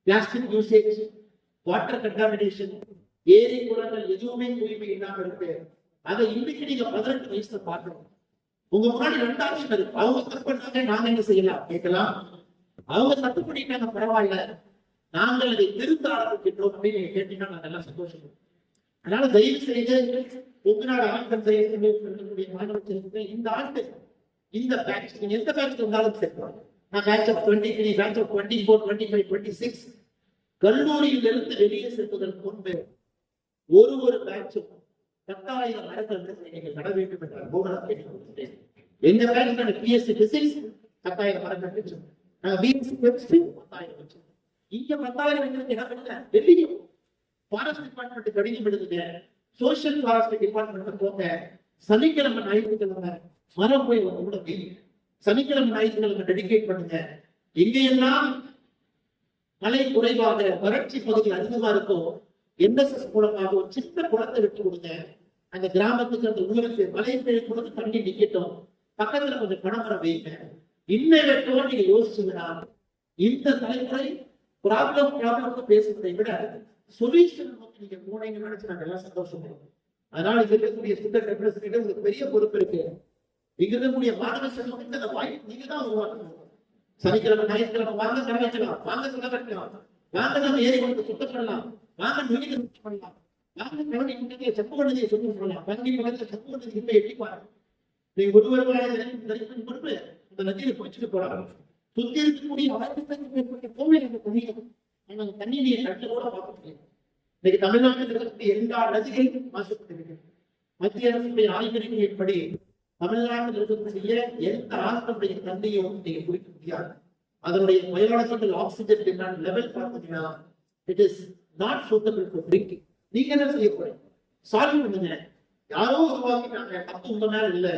பிளாஸ்டிக் யூசேஜ், வாட்டர் கண்டாமினேஷன், ஏரி குளங்கள் எதுவுமே தூய்மை இல்லாம இருக்கு. அதை இன்னைக்கு நீங்க 18 வயசுல பார்க்கணும். உங்க முன்னாடி 2 ஆப்ஷன் இருக்கு. அவங்க தப்பு பண்ணாங்க, நாங்க என்ன செய்யலாம் கேட்கலாம். அவங்க தப்பு பண்ணிட்டாங்க, பரவாயில்ல, நாங்கள் அதை திருத்த ஆரம்பிக்கின்றோம் அப்படின்னு நீங்க கேட்டீங்கன்னா நான் நல்லா சந்தோஷம். அதனால தயவு செய்து உங்களால் ஆண்கள் செய்யக்கூடிய மாணவ செல்வங்கள் இந்த ஆண்டு இந்த பேட்ச் நீங்க எந்த பேட்ச் இருந்தாலும் சேர்க்கலாம். நான் பேட்ச் ஆஃப் 23, பேட்ச் ஆஃப் 24, 25, 26 கல்லூரியிலிருந்து வெளியே செல்வதற்கு முன்பு ஒரு பேட்சும் 10,000 மரங்கள் நீங்கள் நட வேண்டும் என்ற அனுபவம் கேட்டுக்கொண்டேன். எங்க பேட்ச் பிஎஸ்சி பிசிக்ஸ் 10,000 மரங்கள் வச்சோம். நாங்க பிஎஸ்சி கெமிஸ்ட்ரி 10,000 வச்சோம். இங்க 10,000 வைக்கிறது இடம் இல்லை. வெளியே ஃபாரஸ்ட் டிபார்ட்மெண்ட் கடிதம் எழுதுங்க, சோசியல் ஃபாரஸ்ட் டிபார்ட்மெண்ட் போங்க, சனிக்கிழமை ஞாயிற்றுக்கிழமை மரம் போய் கூட சனிக்கிழமை ஞாயிற்றுக்கிழமை டெடிகேட் பண்ணுங்க. எங்கெல்லாம் மழை குறைவாக வறட்சி பகுதி அதிகமா இருக்கும், என்எஸ்எஸ் மூலமாக ஒரு சின்ன குளத்தை விட்டு கொடுங்க. அந்த கிராமத்துக்கு அந்த ஊருக்கு மழை பெய்யும் பொழுது தண்ணி நிக்கட்டும், பக்கத்துல கொஞ்சம் பணமரம் வைங்க. இன்னும் நீங்க யோசிச்சுங்கன்னா இந்த தலைமுறை ப்ராப்ளம் பேசுறதை விட சொல்யூஷன் நீங்க போனீங்கன்னு நினைச்சு நாங்க எல்லாம் சந்தோஷப்படுறோம். அதனால இங்க இருக்கக்கூடிய ஸ்டூடெண்ட் ரெப்ரசன்டேட்டிவ் உங்களுக்கு பெரிய பொறுப்பு இருக்கு. இங்க இருக்கக்கூடிய மாணவ செல்வங்களுக்கு அந்த வாய்ப்பு நீங்க தான் உருவாக்கணும். சனிக்கிழமை ஞாயிற்றுக்கிழமை வாங்க கடை வைக்கலாம், வாங்க சொல்ல வைக்கலாம், வாங்க நம்ம ஏறி கொடுத்து சுத்தம் பண்ணலாம், வாங்க நுழைக்க சுத்தம் பண்ணலாம், வாங்க கிழமை இன்னைக்கு செப்பு பண்ணதையை சுத்தம் பண்ணலாம், வங்கி பக்கத்துல செப்பு பண்ணது இப்ப எட்டி பாருங்க. நீங்க ஒருவருடைய பொறுப்பு அந்த நதியை குடிச்சுட்டு போறாங்க. சுத்தி இருக்கக்கூடிய 1000 கோவில் அந்த தண்ணி நீர் கட்டு கூட பார்க்க முடியும். இன்னைக்கு தமிழ்நாட்டில் இருக்கக்கூடிய எல்லா நதிகளும் மாசுபட்டு மத்திய அரசுடைய ஆய்வறிக்கையின்படி தமிழ்நாட்டில் இருக்கக்கூடிய எந்த ஆற்றுடைய தண்ணியும் நீங்க குடிக்க முடியாது. அதனுடைய பயாலஜிக்கல் ஆக்சிஜன் டிமாண்ட் லெவல் பார்த்தீங்கன்னா it is not suitable for drinking. நீங்க என்ன செய்ய போறீங்க? சால்வ் பண்ணுங்க. யாரோ உருவாக்கினாங்க, தப்பு உங்க மேல இல்ல,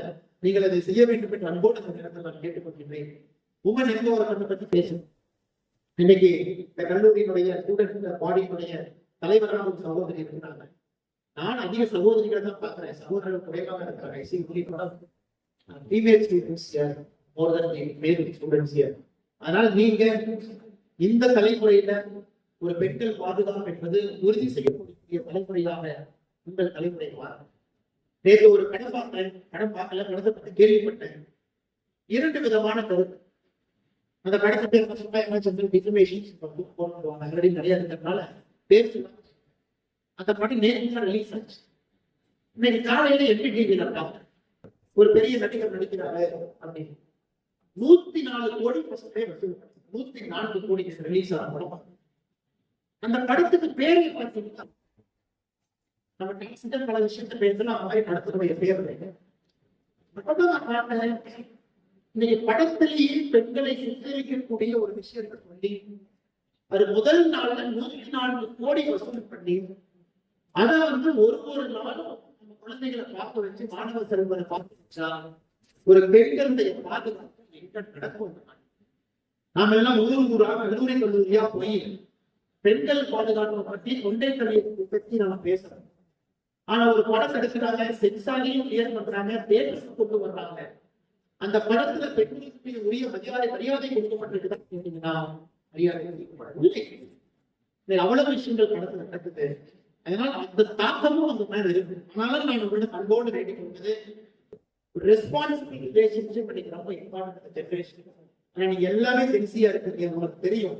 நீங்கள் அதை செய்ய வேண்டும் என்று அன்போடு அந்த நேரத்தில் நான் கேட்டுக்கொள்கின்றேன். உமன் எம்பவர்மென்ட் பத்தி பேசணும். இன்னைக்கு இந்த கல்லூரியினுடைய ஸ்டூடெண்ட் பாடியினுடைய தலைவரான ஒரு சகோதரி இருக்கிறாங்க. நான் அதிக சகோதரிகளை தான் பார்க்கிறேன், சகோதரர்கள் குறைவாக இருக்கிறாங்க. அதனால நீங்க இந்த தலைமுறையில ஒரு பெண்கள் பாதுகாப்பு என்பது உறுதி செய்யக்கூடிய தலைமுறையாக உங்கள் தலைமுறை மாறும். நேற்று ஒரு படம் பார்த்தேன், படம் பார்க்கல, படத்தை பற்றி கேள்விப்பட்டேன். 2 விதமான கருத்து. அந்த படத்தை பேர் நிறைய இருக்கிறதுனால பேர் அந்த படம் நேற்று ரிலீஸ் ஆச்சு. இன்னைக்கு காலையில எல்டிடிவில பார்த்தேன், ஒரு பெரிய நடிகர் நடிக்கிறாரு அப்படின்னு 104 கோடி வசூல் 104 கோடிக்கு ரிலீஸ் ஆன படம். அந்த படத்துக்கு பேரை பார்த்தீங்கன்னா நம்ம பல விஷயத்த பேசலாம், அந்த மாதிரி படத்தினுடைய பேர் இன்னைக்கு படத்திலேயே பெண்களை சித்தரிக்கக்கூடிய ஒரு விஷயத்தை சொல்லி அது முதல் நாள்ல 104 கோடி வசூல் பண்ணி அதை ஒரு நாளும் நம்ம குழந்தைகளை பார்க்க வச்சு மாணவ செல்வரை பார்க்க வச்சா ஒரு பெண்களுடைய பாதுகாப்பு எங்க நடக்கும்? நாம எல்லாம் ஊராக கல்லூரி கல்லூரியா போய் பெண்கள் பாதுகாப்பை பற்றி கொண்டே கல்வியை பற்றி நம்ம பேசுறோம். ஆனா ஒரு படம் எடுக்கிறாங்க, சென்சாரையும் கிளியர் பண்றாங்க, தேர்தல் கொண்டு வர்றாங்க. அந்த படத்துல பெண்களுக்கு உரிய மரியாதை கொடுக்கப்பட்டிருக்குன்னா மரியாதை கொடுக்கப்படவில்லை. அவ்வளவு விஷயங்கள் படத்துல நடக்குது. அதனால அந்த தாக்கமும் அந்த மாதிரி இருக்கு. அதனால நான் உங்களுக்கு அன்போடு வேண்டிக் கொண்டது ரெஸ்பான்சிபிள் ரிலேஷன்ஷிப் எனக்கு ரொம்ப இம்பார்ட்டன்ட் ஜெனரேஷன். ஆனா நீங்க எல்லாமே சென்சியா இருக்கிறீங்க, உங்களுக்கு தெரியும்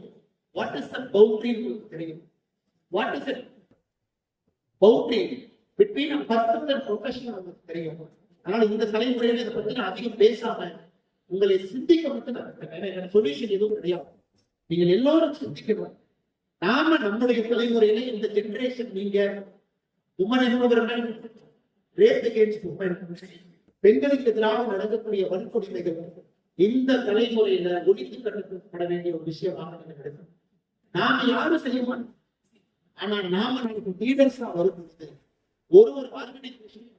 வாட் இஸ் த பவுண்டரி, உங்களுக்கு தெரியும் what is it boundary between a person and professional உங்களுக்கு தெரியும். அதனால இந்த தலைமுறையில இதை பத்தி நான் அதிகம் பேசாம உங்களை சிந்திக்க மட்டும் சொல்யூஷன் எதுவும் கிடையாது. நீங்கள் எல்லோரும் சிந்திக்கணும். நாம நம்முடைய தலைமுறையில இந்த ஜெனரேஷன் நீங்க உமன் என்பவர்கள் ரேப் அகைன்ஸ்ட் உமன், பெண்களுக்கு எதிராக நடக்கக்கூடிய வன்கொடுமைகள் இந்த தலைமுறையில ஒழித்து கட்டப்பட வேண்டிய ஒரு விஷயமாக நடக்கும். நாம யாரும் செய்ய மாட்டோம். ஆனா நாம நமக்கு லீடர்ஸா வரும்பொழுது ஒரு ஆர்கனைசேஷன்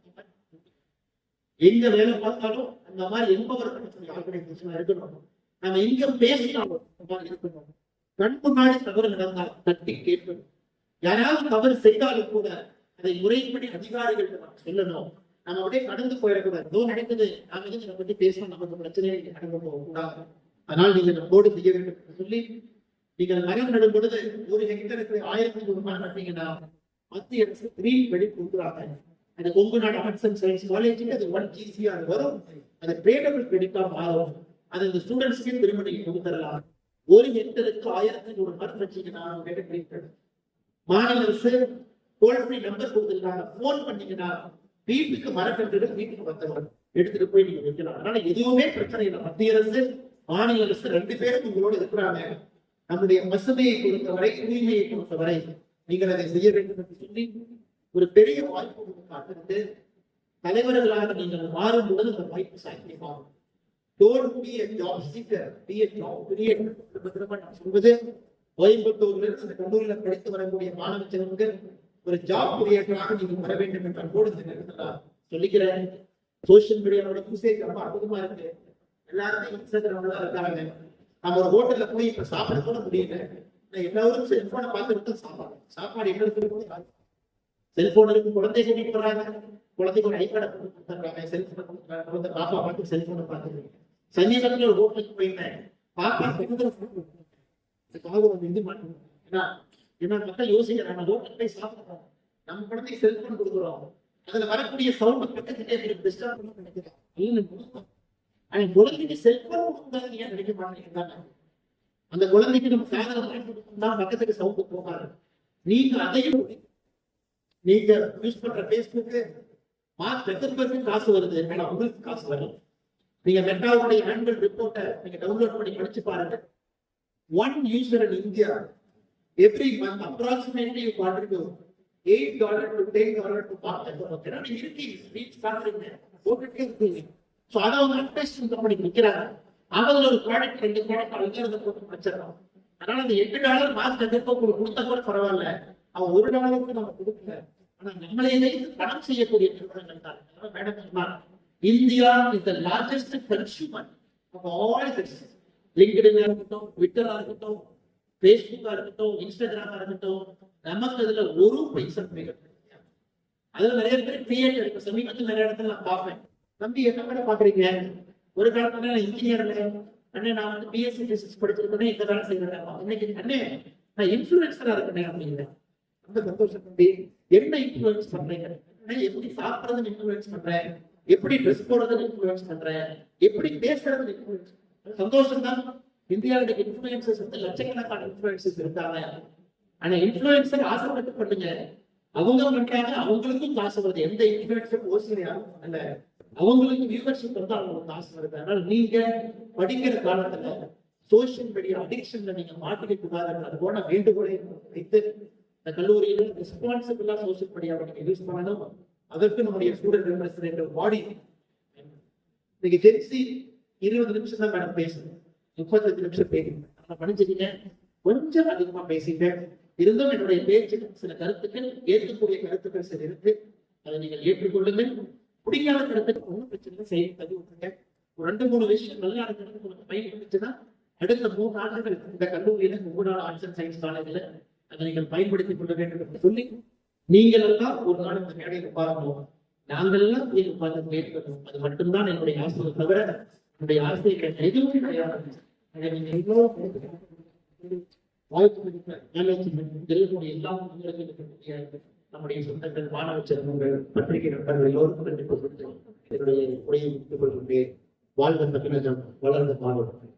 எங்க வேலை பார்த்தாலும் அந்த மாதிரி ஆர்கனைசேஷன் இருக்கணும். நம்ம எங்க பேசினாலும் இருக்கணும். கண் முன்னாடி தவறு நடந்தால் தட்டி கேட்கணும். யாராவது தவறு செய்தாலும் கூட அதை முறைப்படி அதிகாரிகள் சொல்லணும். நம்ம அப்படியே கடந்து போயிடக்கூடாது. ஏதோ நடக்குது, நாம இதை பத்தி பேசணும், நமக்கு பிரச்சனையை கடந்து போகக்கூடாது. அதனால் நீங்க நம்மோடு செய்ய வேண்டும் என்று சொல்லி நீங்கள் மரம் நடும் பொழுது 1 ஹெக்டருக்கு 1000 ரூபாய் பார்த்தீங்கன்னா மத்திய அரசு கிரீன் வெடி கொடுக்குறாங்க. அது கொங்கு நாடு ஆர்ட்ஸ் அண்ட் சயின்ஸ் காலேஜுக்கு அது 1 GCR வரும். அது கிரேடபிள் கிரெடிட்டா மாறும். அது இந்த ஸ்டூடெண்ட்ஸ்க்கே திரும்ப நீங்க கொடுத்துடலாம். 1 ஹெக்டருக்கு 1100 மரம் வச்சீங்கன்னா மாநில அரசு டோல் ஃப்ரீ நம்பர் கொடுத்துருக்காங்க. போன் பண்ணீங்கன்னா வீட்டுக்கு மரக்கன்று வீட்டுக்கு வந்தவங்க எடுத்துட்டு போய் நீங்க வைக்கலாம். அதனால எதுவுமே பிரச்சனை இல்லை. மத்திய அரசு மாநில அரசு 2 பேரும் உங்களோடு இருக்கிறாங்க. நம்முடைய பசுமையை பொறுத்தவரை, தூய்மையை பொறுத்தவரை நீங்கள் அதை செய்ய வேண்டும் என்று சொல்லி ஒரு பெரிய வாய்ப்பு காத்திருந்து தலைவர்களாக நீங்கள் மாறும் பொழுது அந்த வாய்ப்பு சாத்தியமாகும். Don't be a job seeker, be a job creator. நான் சொல்வது, கோயம்புத்தூர்ல இருந்து அந்த கல்லூரியில படித்து வரக்கூடிய மாணவ செல்வங்கள் ஒரு ஜாப் கிரியேட்டராக நீங்க வர வேண்டும் என்ற போடு சொல்லிக்கிறேன். சோசியல் மீடியாவோட யூசேஜ் ரொம்ப அற்புதமா இருக்கு. எல்லாருமே இன்ஸ்டாகிராம்ல இருக்காங்க. நம்ம ஒரு ஹோட்டல்ல போய் இப்ப சாப்பிட கூட முடியல. எல்லாரும் செல்போனை பார்த்துட்டு சாப்பாடு என்ன இருக்கு, செல்போன் இருக்கு, குழந்தை கூட்டிட்டு போறாங்க, குழந்தைக்கு ஒரு ஐபேட கொடுத்துறாங்க, செல்போன் குழந்தை பாப்பா பார்த்து செல்போனை பார்த்துட்டு. சமீபத்தில் ஒரு ஹோட்டலுக்கு போயிருந்தேன், பாப்பா ஏன்னா மக்கள் யோசிக்கிறாங்க, ஹோட்டல் போய் சாப்பிடுறோம், நம்ம குழந்தைக்கு செல்போன் கொடுக்குறோம், அதுல வரக்கூடிய சவுண்ட் பக்கத்துக்கு டிஸ்டர்ப் பண்ண நினைக்கிறேன். குழந்தைக்கு செல்போன் கொடுத்தாங்க ஏன் நினைக்க மாட்டேங்கிறாங்க. அந்த குழந்தைக்கு நம்ம சாதனம் கொடுத்தோம்னா பக்கத்துக்கு சவுண்ட் போகாது. நீங்க அதையும் நீங்க யூஸ் பண்ற பேஸ்புக்கு மார்ச் செப்டம்பருக்கு காசு வருது, ஆனா உங்களுக்கு காசு வரும். நீங்க மெட்டாவுடைய ஆனுவல் ரிப்போர்ட்டை நீங்க டவுன்லோட் பண்ணி படிச்சு பாருங்க. One user in India every month approximately you contribute $8 to $10 to market. So அதை அவங்க அட்வர்டைஸ்மென்ட் கம்பெனிக்கு விற்கிறாங்க. அவங்கள ஒரு ப்ராடக்ட் 2 ப்ராடக்ட் அழுகிறத போட்டு வச்சிடறோம். அதனால அந்த $8 மார்ச் செப்டம்பருக்கு கொடுத்தா கூட பரவாயில்ல, அவன் $1 கூட நம்ம கொடுக்கல. ஆனா நம்மளே பணம் செய்யக்கூடிய நிறுவனங்கள் தான். மேடம் சொன்னார், India is the largest consumer of all this. LinkedIn இருக்கட்டும், ட்விட்டரா இருக்கட்டும், பேஸ்புக்கா இருக்கட்டும், இன்ஸ்டாகிராமா இருக்கட்டும், நமக்கு அதுல ஒரு பைசா கிடையாது. அதுல நிறைய பேர் கிரியேட் இருக்கு. சமீபத்தில் நிறைய இடத்துல நான் பார்ப்பேன், தம்பி என்ன கூட பாக்குறீங்க, ஒரு காலத்துல நான் இன்ஜினியர்ல அண்ணே, நான் வந்து பிஎஸ்சி பிசிக்ஸ் படிச்சிருக்கேன், இந்த வேலை செய்யறேன், இன்னைக்கு அண்ணே நான் இன்ஃபுளுசரா இருக்கேன் அப்படிங்கிறேன். ரொம்ப சந்தோஷம் தம்பி. என்ன இன்ஃபுளுன்ஸ் பண்றீங்க, எப்படி சாப்பிடுறதுன்னு இன்ஃபுளுன்ஸ் பண்றேன், எப்படி ட்ரெஸ் போடுறதுன்னு இன்ஃபுளுன்ஸ் பண்றேன், எப்படி பேசுறதுன்னு இன்ஃபுளுன்ஸ். சந்தோஷம் தான். இந்தியாவுடைய இன்ஃபுளுசர்ஸ் வந்து லட்சக்கணக்கான இன்ஃபுளுசர்ஸ் இருக்காங்க. ஆனா இன்ஃபுளுசர் ஆசைப்பட்டு பண்ணுங்க, அவங்க பண்றாங்க, அவங்களுக்கும் காசு வருது. எந்த இன்ஃபுளுசர் ஓசியர் யாரும் அல்ல, அவங்களுக்கு வியூவர்ஷிப் வந்து அவங்களுக்கு காசு வருது. அதனால நீங்க படிக்கிற காலத்துல சோசியல் மீடியா அடிக்ஷன்ல நீங்க மாட்டிக்க கூடாது. அது போன வேண்டுகோளை வைத்து இந்த கல்லூரியில ரெஸ்பான்சிபிளா சோசியல் மீடியாவை நீங்க யூஸ் பண்ணணும். அதற்கு நம்முடைய ஸ்டூடெண்ட் ரெப்ரசன்டேட்டிவ் பாடி இன்னைக்கு ஜென்சி 20 நிமிஷம் தான் மேடம் பேசணும், 35 நிமிஷம் பேசணும். நான் படிச்சிருக்கீங்க, கொஞ்சம் அதிகமா பேசிட்டேன். இருந்தும் என்னுடைய பேச்சுக்கு சில கருத்துக்கள், ஏற்கக்கூடிய கருத்துக்கள் சில இருக்கு, அதை நீங்கள் ஏற்றுக்கொள்ளுங்கள். பிடிக்காத கருத்துக்கு ஒன்றும் பிரச்சனை செய்ய தள்ளி விட்டுருங்க. ஒரு 2-3 விஷயம் நல்லா இருக்கிறது உங்களுக்கு பயன்படுத்துச்சுன்னா அடுத்த 3 ஆண்டுகள் இந்த கல்லூரியில 3 நாள் ஆர்ட்ஸ் அண்ட் சயின்ஸ் காலேஜ்ல அதை நீங்கள் பயன்படுத்திக் கொள்ள வேண்டும் என்று சொல்லி, நீங்கள் எல்லாம் ஒரு நாள் இந்த மேடையில் உட்காரணும், நாங்கள்லாம் உட்கார்ந்து கேட்கணும். அது மட்டும்தான் என்னுடைய ஆசையை தவிர என்னுடைய ஆசைகள் எதுவும் கிடையாது. நம்முடைய சொந்தங்கள், மாணவ செல்வங்கள், பத்திரிகை நண்பர்கள் எல்லோருக்கும் என்னுடைய உரையை முடித்துக் கொள்கின்றேன். வாழ்ந்த தமிழகம், வளர்ந்த மாணவர்கள்.